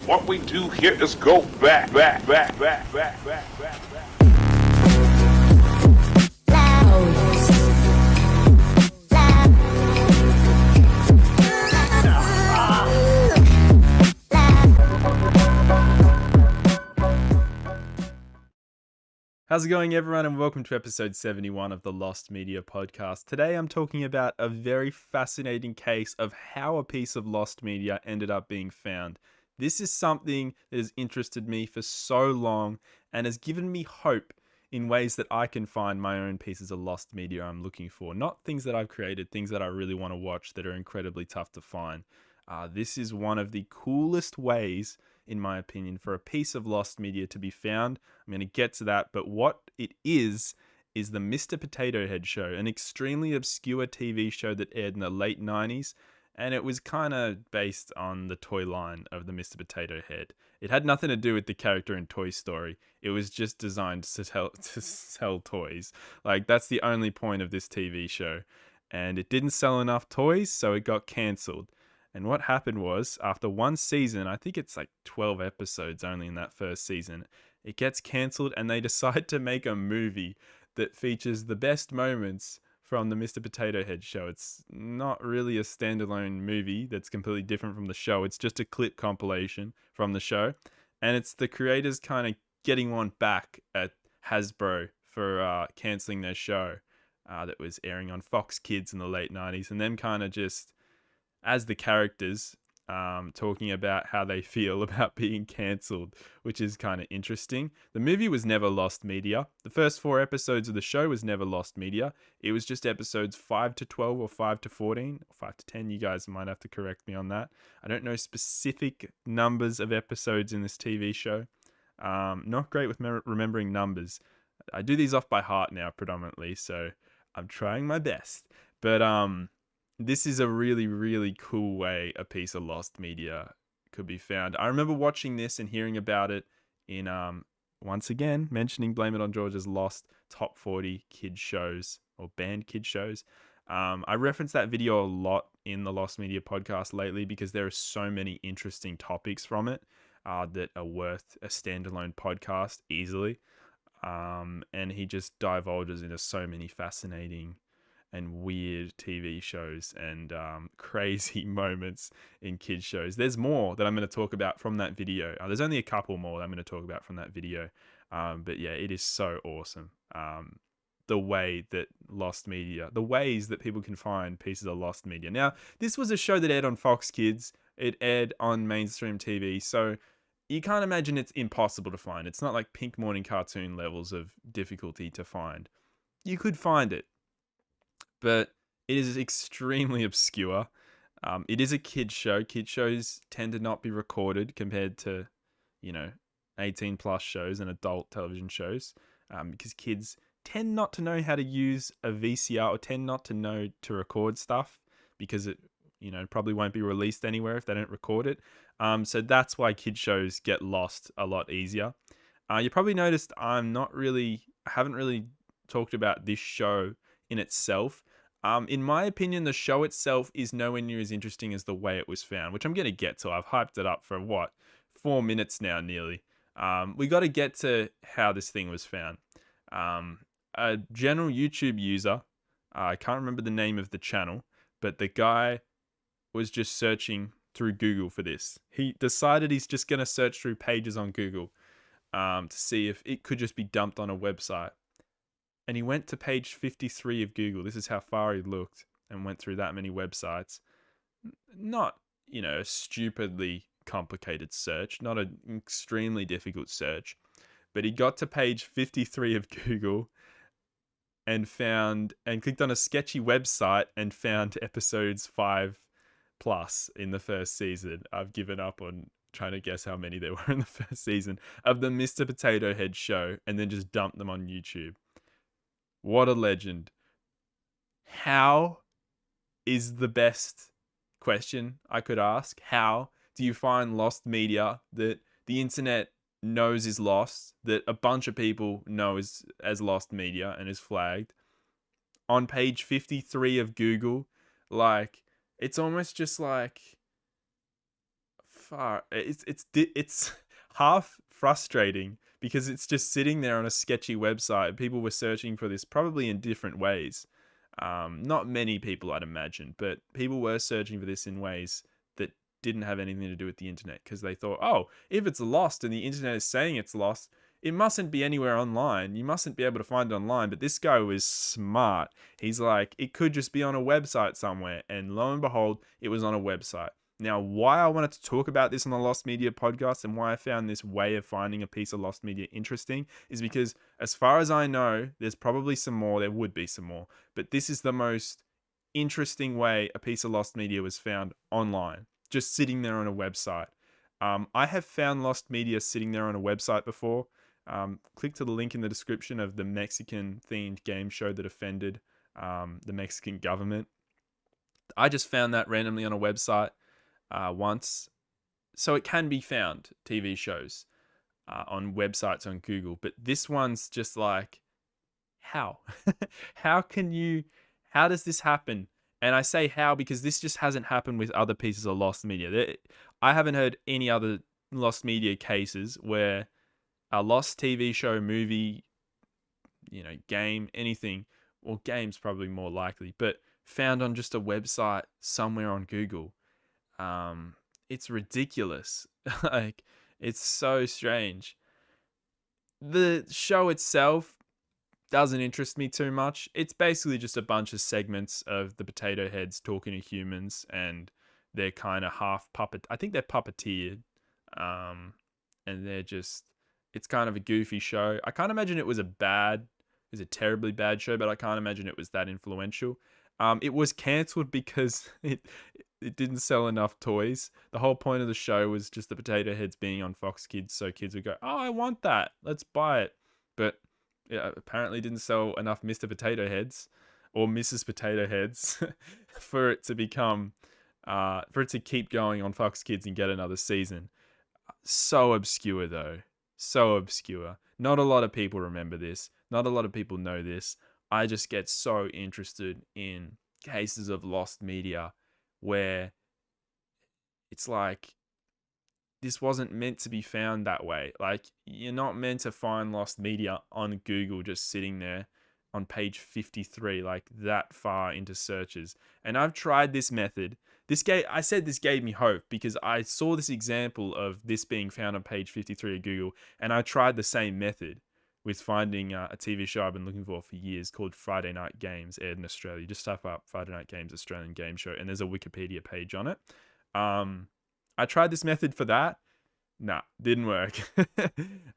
What we do here is go back. How's it going, everyone, and welcome to episode 71 of the Lost Media podcast. Today I'm talking about a very fascinating case of how a piece of lost media ended up being found. This is something that has interested me for so long and has given me hope in ways that I can find my own pieces of lost media I'm looking for. Not things that I've created, things that I really want to watch that are incredibly tough to find. This is one of the coolest ways, in my opinion, for a piece of lost media to be found. I'm going to get to that, but what it is the Mr. Potato Head Show, an extremely obscure TV show that aired in the late 90s, and it was kind of based on the toy line of the Mr. Potato Head. It had nothing to do with the character in Toy Story. It was just designed to sell toys. Like, that's the only point of this TV show. And it didn't sell enough toys, so it got cancelled. And what happened was, after one season, I think it's like 12 episodes only in that first season, it gets cancelled and they decide to make a movie that features the best moments from the Mr. Potato Head Show. It's not really a standalone movie that's completely different from the show. It's just a clip compilation from the show. And it's the creators kind of getting one back at Hasbro for cancelling their show that was airing on Fox Kids in the late 90s. And them kind of just, as the characters, talking about how they feel about being cancelled, which is kind of interesting. The movie was never lost media. The first 4 episodes of the show was never lost media. It was just episodes 5 to 12 or 5 to 14 or 5 to 10. You guys might have to correct me on that. I don't know specific numbers of episodes in this TV show. Not great with remembering numbers. I do these off by heart now predominantly, so I'm trying my best. But this is a really, really cool way a piece of lost media could be found. I remember watching this and hearing about it in, once again, mentioning Blame It on George's Lost Top 40 kids shows or banned kids shows. I reference that video a lot in the Lost Media podcast lately because there are so many interesting topics from it that are worth a standalone podcast easily. And he just divulges into so many fascinating and weird TV shows and crazy moments in kids shows. There's more that I'm going to talk about from that video. There's only a couple more that I'm going to talk about from that video. But yeah, it is so awesome. The way that lost media, the ways that people can find pieces of lost media. Now, this was a show that aired on Fox Kids. It aired on mainstream TV. So you can't imagine it's impossible to find. It's not like Pink Morning Cartoon levels of difficulty to find. You could find it, but it is extremely obscure. It is a kid's show. Kids shows tend to not be recorded compared to, 18 plus shows and adult television shows, because kids tend not to know how to use a VCR or tend not to know to record stuff because it, probably won't be released anywhere if they don't record it. So that's why kids shows get lost a lot easier. You probably noticed I haven't really talked about this show in itself. In my opinion, the show itself is nowhere near as interesting as the way it was found, which I'm going to get to. I've hyped it up for 4 minutes now, nearly. We got to get to how this thing was found. A general YouTube user, I can't remember the name of the channel, but the guy was just searching through Google for this. He decided he's just going to search through pages on Google to see if it could just be dumped on a website. And he went to page 53 of Google. This is how far he looked and went through that many websites. Not, a stupidly complicated search, not an extremely difficult search. But he got to page 53 of Google and clicked on a sketchy website and found episodes 5 plus in the first season. I've given up on trying to guess how many there were in the first season of the Mr. Potato Head Show and then just dumped them on YouTube. What a legend. How is the best question I could ask? How do you find lost media that the internet knows is lost, that a bunch of people know is as lost media and is flagged, on page 53 of Google? Like, it's almost just like it's half frustrating because it's just sitting there on a sketchy website. People were searching for this probably in different ways. Not many people, I'd imagine, but people were searching for this in ways that didn't have anything to do with the internet because they thought, oh, if it's lost and the internet is saying it's lost, it mustn't be anywhere online. You mustn't be able to find it online. But this guy was smart. He's like, it could just be on a website somewhere. And lo and behold, it was on a website. Now, why I wanted to talk about this on the Lost Media podcast and why I found this way of finding a piece of lost media interesting is because, as far as I know, there's probably some more. There would be some more. But this is the most interesting way a piece of lost media was found online, just sitting there on a website. I have found lost media sitting there on a website before. Click to the link in the description of the Mexican-themed game show that offended the Mexican government. I just found that randomly on a website once. So it can be found, TV shows, on websites on Google. But this one's just like, how? How does this happen? And I say how because this just hasn't happened with other pieces of lost media. I haven't heard any other lost media cases where a lost TV show, movie, game, anything, or game's probably more likely, but found on just a website somewhere on Google. It's ridiculous. Like, it's so strange. The show itself doesn't interest me too much. It's basically just a bunch of segments of the potato heads talking to humans, and they're kind of half puppet. I think they're puppeteered, and it's kind of a goofy show. I can't imagine it was a terribly bad show, but I can't imagine it was that influential. It was cancelled because it didn't sell enough toys. The whole point of the show was just the potato heads being on Fox Kids, so kids would go, "Oh, I want that. Let's buy it." But it apparently didn't sell enough Mr. Potato Heads or Mrs. Potato Heads for it to keep going on Fox Kids and get another season. So obscure though. So obscure. Not a lot of people remember this. Not a lot of people know this. I just get so interested in cases of lost media where it's like, this wasn't meant to be found that way. Like, you're not meant to find lost media on Google just sitting there on page 53, like that far into searches. And I've tried this method. I said this gave me hope because I saw this example of this being found on page 53 of Google, and I tried the same method with finding a TV show I've been looking for years called Friday Night Games, aired in Australia. Just type up Friday Night Games Australian game show, and there's a Wikipedia page on it. I tried this method for that. Nah, didn't work.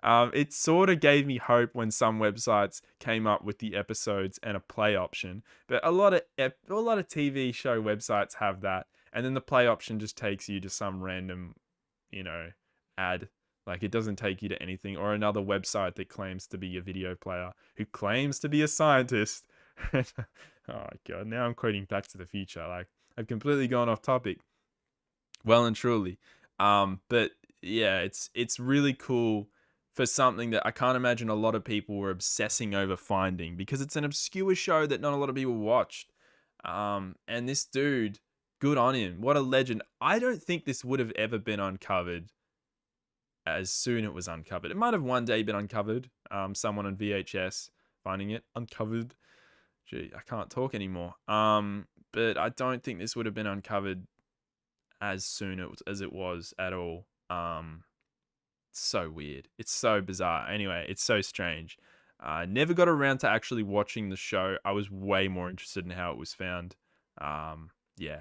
It sort of gave me hope when some websites came up with the episodes and a play option, but a lot of TV show websites have that, and then the play option just takes you to some random, ad. Like, it doesn't take you to anything, or another website that claims to be a video player who claims to be a scientist. Oh god, now I'm quoting Back to the Future. Like, I've completely gone off topic. Well and truly. But yeah, it's really cool for something that I can't imagine a lot of people were obsessing over finding, because it's an obscure show that not a lot of people watched. And this dude, good on him. What a legend. I don't think this would have ever been uncovered as soon it was uncovered. It might have one day been uncovered. Someone on VHS finding it uncovered. Gee, I can't talk anymore. But I don't think this would have been uncovered as soon as it was at all. So weird. It's so bizarre. Anyway, it's so strange. I never got around to actually watching the show. I was way more interested in how it was found. Yeah,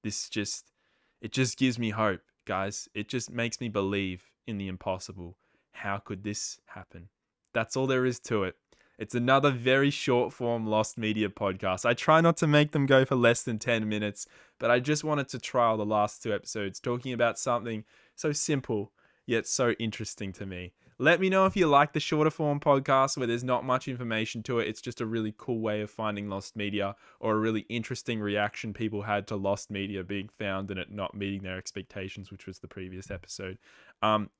it just gives me hope, guys. It just makes me believe in the impossible. How could this happen? That's all there is to it. It's another very short form Lost Media podcast. I try not to make them go for less than 10 minutes, but I just wanted to trial the last 2 episodes talking about something so simple yet so interesting to me. Let me know if you like the shorter form podcast where there's not much information to it. It's just a really cool way of finding lost media, or a really interesting reaction people had to lost media being found and it not meeting their expectations, which was the previous episode.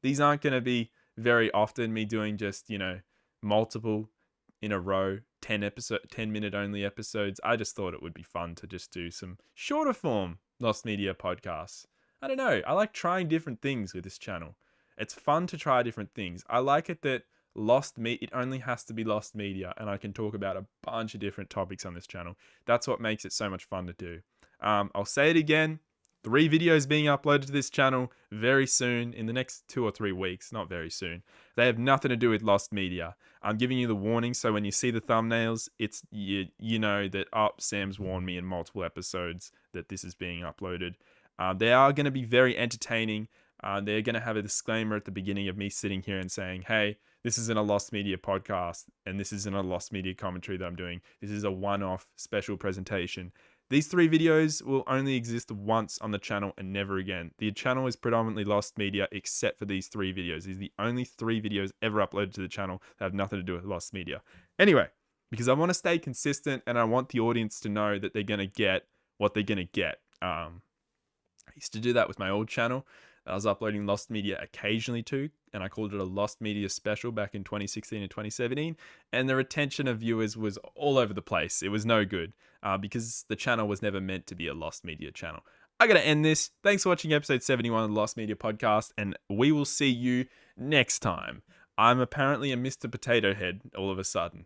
These aren't going to be very often me doing just, multiple in a row, 10-minute only episodes. I just thought it would be fun to just do some shorter form Lost Media podcasts. I don't know. I like trying different things with this channel. It's fun to try different things. I like it that it only has to be Lost Media, and I can talk about a bunch of different topics on this channel. That's what makes it so much fun to do. I'll say it again. 3 videos being uploaded to this channel very soon, in the next 2 or 3 weeks, not very soon. They have nothing to do with Lost Media. I'm giving you the warning, so when you see the thumbnails, it's you know that Sam's warned me in multiple episodes that this is being uploaded. They are going to be very entertaining. They're going to have a disclaimer at the beginning of me sitting here and saying, hey, this isn't a Lost Media podcast, and this isn't a Lost Media commentary that I'm doing. This is a one-off special presentation. These 3 videos will only exist once on the channel and never again. The channel is predominantly Lost Media except for these 3 videos. These are the only 3 videos ever uploaded to the channel that have nothing to do with Lost Media. Anyway, because I want to stay consistent and I want the audience to know that they're going to get what they're going to get. I used to do that with my old channel. I was uploading Lost Media occasionally too, and I called it a Lost Media special back in 2016 and 2017, and the retention of viewers was all over the place. It was no good, because the channel was never meant to be a Lost Media channel. I gotta end this. Thanks for watching episode 71 of the Lost Media podcast, and we will see you next time. I'm apparently a Mr. Potato Head all of a sudden.